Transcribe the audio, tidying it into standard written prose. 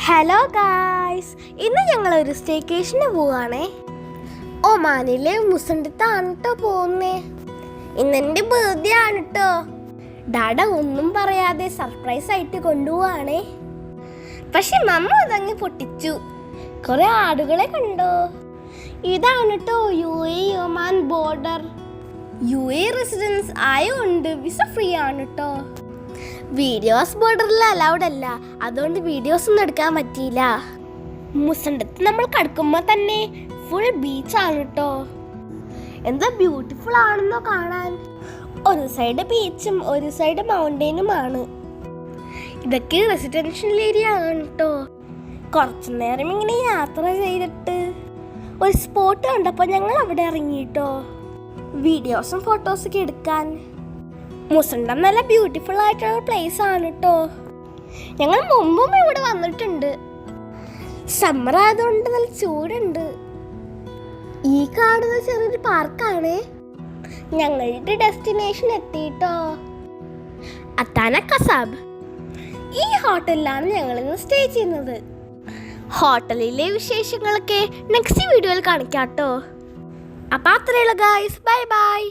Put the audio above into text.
Hello guys, ഇന്ന് ഞങ്ങളൊരു സ്റ്റേക്കേഷന് പോവാണേ. ഒമാനിലെ മുസണ്ടിത്താണ് കേട്ടോ പോകുന്നേ. ഇന്നെൻ്റെ ബർത്ത്ഡേ ആണ് കേട്ടോ. ഡാഡ ഒന്നും പറയാതെ സർപ്രൈസ് ആയിട്ട് കൊണ്ടുപോവാണേ. പക്ഷെ മമ്മ അതങ്ങ് പൊട്ടിച്ചു. കുറെ ആടുകളെ കണ്ടോ? ഇതാണ് കേട്ടോ UAE Oman border. UAE residence ആയതുകൊണ്ട് വിസ ഫ്രീ ആണ് കേട്ടോ. വീഡിയോസ് ബോർഡറിൽ അലൗഡ് അല്ല, അതുകൊണ്ട് വീഡിയോസ് ഒന്നും എടുക്കാൻ പറ്റിയില്ല. മുസണ്ടത്ത് നമ്മൾ കടക്കുമ്പോൾ തന്നെ ഫുൾ ബീച്ചാണ് കേട്ടോ. എന്താ ബ്യൂട്ടിഫുൾ ആണെന്നോ കാണാൻ. ഒരു സൈഡ് ബീച്ചും ഒരു സൈഡ് മൗണ്ടൈനുമാണ്. ഇതൊക്കെ റെസിഡൻഷ്യൽ ഏരിയ ആണ് കേട്ടോ. കുറച്ചു നേരം ഇങ്ങനെ യാത്ര ചെയ്തിട്ട് ഒരു സ്പോട്ട് കണ്ടപ്പോൾ ഞങ്ങൾ അവിടെ ഇറങ്ങിട്ടോ വീഡിയോസും ഫോട്ടോസൊക്കെ എടുക്കാൻ. മുസണ്ടം നല്ല ബ്യൂട്ടിഫുൾ ആയിട്ടുള്ള പ്ലേസ് ആണ് കേട്ടോ. ഞങ്ങൾ മുമ്പും ഇവിടെ വന്നിട്ടുണ്ട്. സമ്മർ ആയതുകൊണ്ട് നല്ല ചൂടുണ്ട്. ഈ കാണുന്ന ചെറിയൊരു പാർക്കാണ്. ഞങ്ങളുടെ ഡെസ്റ്റിനേഷൻ എത്തിട്ടോ, അത്താന കസാബ്. ഈ ഹോട്ടലിലാണ് ഞങ്ങൾ ഇന്ന് സ്റ്റേ ചെയ്യുന്നത്. ഹോട്ടലിലെ വിശേഷങ്ങളൊക്കെ നെക്സ്റ്റ് വീഡിയോയിൽ കാണിക്കാം കേട്ടോ. അപ്പം അത്രയുള്ള ഗായ്സ്, ബൈ ബൈ.